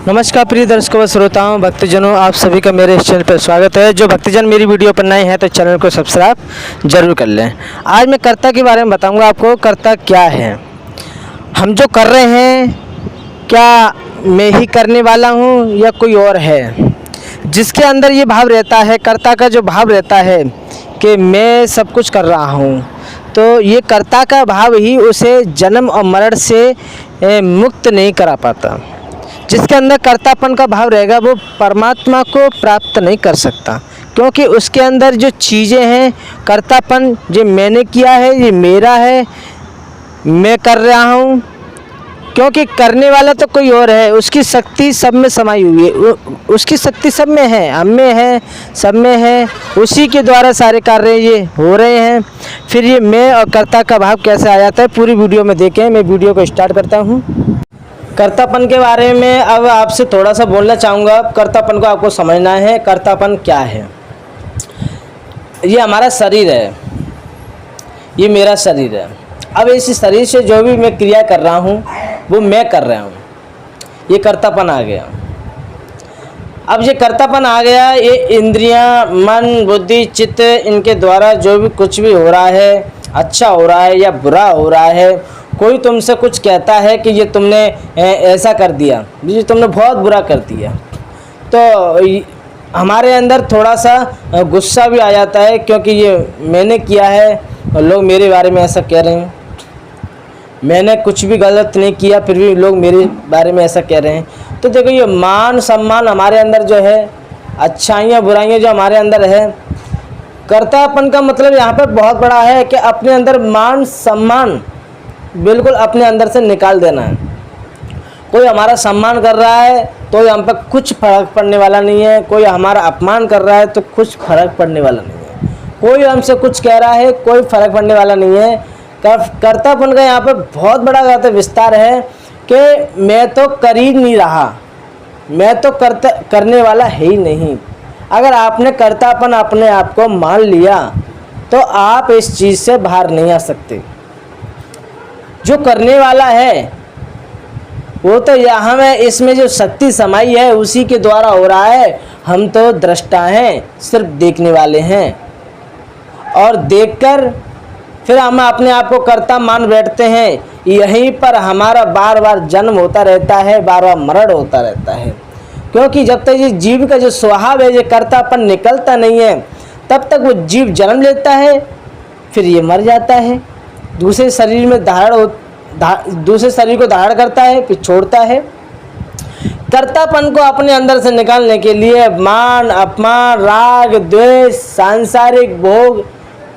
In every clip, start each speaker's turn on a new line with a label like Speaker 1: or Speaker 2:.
Speaker 1: नमस्कार प्रिय दर्शकों व श्रोताओं भक्तजनों, आप सभी का मेरे इस चैनल पर स्वागत है। जो भक्तजन मेरी वीडियो पर नए हैं तो चैनल को सब्सक्राइब जरूर कर लें। आज मैं कर्ता के बारे में बताऊंगा आपको। कर्ता क्या है, हम जो कर रहे हैं क्या मैं ही करने वाला हूं या कोई और है। जिसके अंदर ये भाव रहता है, कर्ता का जो भाव रहता है कि मैं सब कुछ कर रहा हूं, तो ये कर्ता का भाव ही उसे जन्म और मरण से मुक्त नहीं करा पाता। जिसके अंदर कर्तापन का भाव रहेगा वो परमात्मा को प्राप्त नहीं कर सकता, क्योंकि उसके अंदर जो चीज़ें हैं, कर्तापन जो मैंने किया है, ये मेरा है, मैं कर रहा हूँ। क्योंकि करने वाला तो कोई और है, उसकी शक्ति सब में समाई हुई है, उसकी शक्ति सब में है, हम में है, सब में है। उसी के द्वारा सारे कार्य ये हो रहे हैं। फिर ये मैं और कर्ता का भाव कैसे आ जाता है, पूरी वीडियो में देखें। मैं वीडियो को स्टार्ट करता हूँ। कर्तापन के बारे में अब आपसे थोड़ा सा बोलना चाहूँगा। कर्तापन को आपको समझना है। कर्तापन क्या है? ये हमारा शरीर है, ये मेरा शरीर है। अब इस शरीर से जो भी मैं क्रिया कर रहा हूँ वो मैं कर रहा हूँ, ये कर्तापन आ गया। अब ये कर्तापन आ गया, ये इंद्रियां, मन, बुद्धि, चित्त, इनके द्वारा जो भी कुछ भी हो रहा है, अच्छा हो रहा है या बुरा हो रहा है। कोई तुमसे कुछ कहता है कि ये तुमने ऐसा कर दिया, ये तुमने बहुत बुरा कर दिया, तो हमारे अंदर थोड़ा सा गुस्सा भी आ जाता है, क्योंकि ये मैंने किया है और लोग मेरे बारे में ऐसा कह रहे हैं। मैंने कुछ भी गलत नहीं किया फिर भी लोग मेरे बारे में ऐसा कह रहे हैं। तो देखो, ये मान सम्मान हमारे अंदर जो है, अच्छाइयाँ बुराइयाँ जो हमारे अंदर है, कर्तापन का मतलब यहाँ पर बहुत बड़ा है कि अपने अंदर मान सम्मान बिल्कुल अपने अंदर से निकाल देना है। कोई हमारा सम्मान कर रहा है तो हम पर कुछ फर्क पड़ने वाला नहीं है, कोई हमारा अपमान कर रहा है तो कुछ फर्क पड़ने वाला नहीं है, कोई हमसे कुछ कह रहा है कोई फर्क पड़ने वाला नहीं है। कर्तापन का यहाँ पर बहुत बड़ा विस्तार है कि मैं तो कर ही नहीं रहा, मैं तो करने वाला है ही नहीं। अगर आपने कर्तापन अपने आप को मान लिया तो आप इस चीज़ से बाहर नहीं आ सकते। जो करने वाला है वो तो यहाँ में इसमें जो शक्ति समाई है उसी के द्वारा हो रहा है। हम तो दृष्टा हैं, सिर्फ देखने वाले हैं, और देखकर फिर हम अपने आप को कर्ता मान बैठते हैं। यहीं पर हमारा बार बार जन्म होता रहता है, बार बार मरण होता रहता है। क्योंकि जब तक ये जीव का जो स्वभाव है, ये कर्तापन निकलता नहीं है, तब तक वो जीव जन्म लेता है, फिर ये मर जाता है, दूसरे शरीर में दूसरे शरीर को धारण करता है, फिर छोड़ता है। कर्तापन को अपने अंदर से निकालने के लिए मान, अपमान, राग, द्वेष, सांसारिक भोग,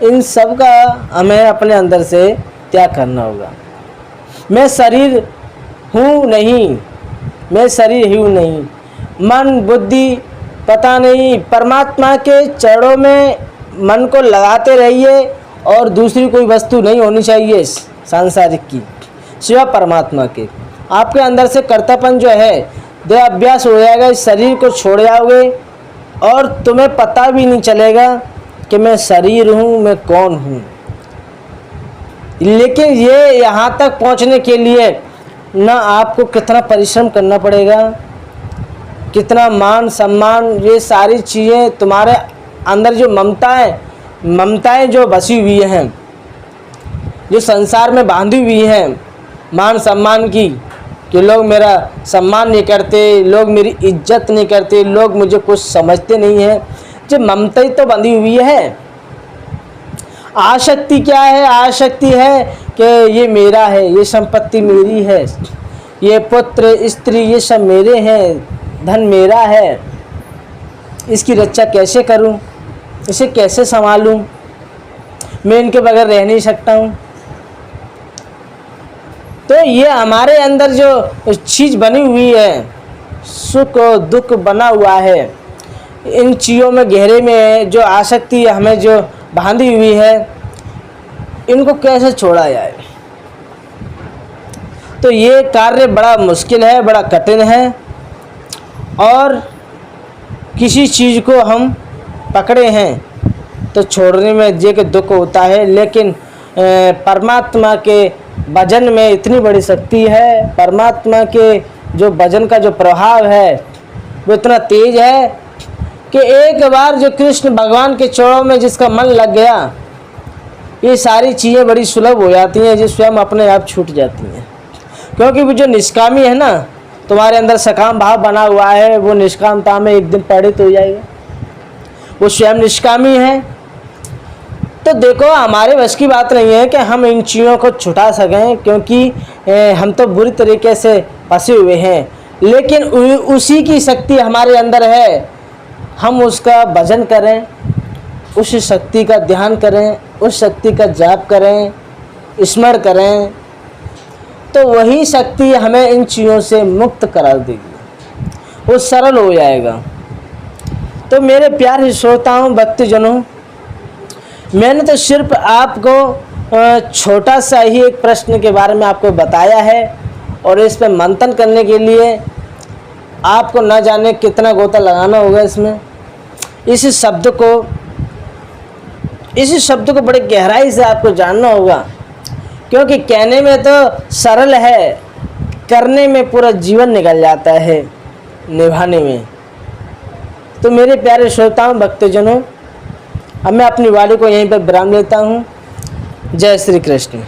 Speaker 1: इन सब का हमें अपने अंदर से त्याग करना होगा। मैं शरीर हूँ नहीं, मैं शरीर हूँ नहीं, मन बुद्धि पता नहीं, परमात्मा के चरणों में मन को लगाते रहिए, और दूसरी कोई वस्तु नहीं होनी चाहिए सांसारिक की सिवा परमात्मा के। आपके अंदर से कर्तापन जो है देह अभ्यास हो जाएगा, इस शरीर को छोड़ जाओगे और तुम्हें पता भी नहीं चलेगा कि मैं शरीर हूँ, मैं कौन हूँ। लेकिन ये यहाँ तक पहुँचने के लिए ना आपको कितना परिश्रम करना पड़ेगा, कितना मान सम्मान, ये सारी चीज़ें तुम्हारे अंदर जो ममताएं जो बसी हुई हैं, जो संसार में बांधी हुई हैं मान सम्मान की, कि लोग मेरा सम्मान नहीं करते, लोग मेरी इज्जत नहीं करते, लोग मुझे कुछ समझते नहीं हैं, जो ममता ही तो बंधी हुई है। आसक्ति क्या है? आसक्ति है कि ये मेरा है, ये संपत्ति मेरी है, ये पुत्र स्त्री ये सब मेरे हैं, धन मेरा है, इसकी रक्षा कैसे करूं, इसे कैसे संभालूं, मैं इनके बगैर रह नहीं सकता हूं। तो ये हमारे अंदर जो चीज़ बनी हुई है, सुख और दुख बना हुआ है, इन चीज़ों में गहरे में जो आसक्ति हमें जो बांधी हुई है, इनको कैसे छोड़ा जाए। तो ये कार्य बड़ा मुश्किल है, बड़ा कठिन है, और किसी चीज़ को हम पकड़े हैं तो छोड़ने में जे के दुख होता है। लेकिन परमात्मा के भजन में इतनी बड़ी शक्ति है, परमात्मा के जो भजन का जो प्रभाव है वो इतना तेज है कि एक बार जो कृष्ण भगवान के चरणों में जिसका मन लग गया, ये सारी चीज़ें बड़ी सुलभ हो जाती हैं, जो स्वयं अपने आप छूट जाती हैं। क्योंकि वो जो निष्कामी है ना, तुम्हारे अंदर सकाम भाव बना हुआ है, वो निष्कामता में एक दिन परिणित हो जाएगा। वो स्वयं निष्कामी है। तो देखो, हमारे बस की बात नहीं है कि हम इन चीज़ों को छुटा सकें, क्योंकि हम तो बुरी तरीके से फंसे हुए हैं, लेकिन उसी की शक्ति हमारे अंदर है। हम उसका भजन करें, उस शक्ति का ध्यान करें, उस शक्ति का जाप करें, स्मरण करें, तो वही शक्ति हमें इन चीज़ों से मुक्त करा देगी, वो सरल हो जाएगा। तो मेरे प्यारे श्रोताओं, भक्तजनों, मैंने तो सिर्फ आपको छोटा सा ही एक प्रश्न के बारे में आपको बताया है, और इस पर मंथन करने के लिए आपको न जाने कितना गोता लगाना होगा इसमें। इस शब्द को बड़े गहराई से आपको जानना होगा, क्योंकि कहने में तो सरल है, करने में पूरा जीवन निकल जाता है, निभाने में। तो मेरे प्यारे श्रोताओं, भक्तजनों, अब मैं अपनी वाणी को यहीं पर विराम लेता हूँ। जय श्री कृष्ण।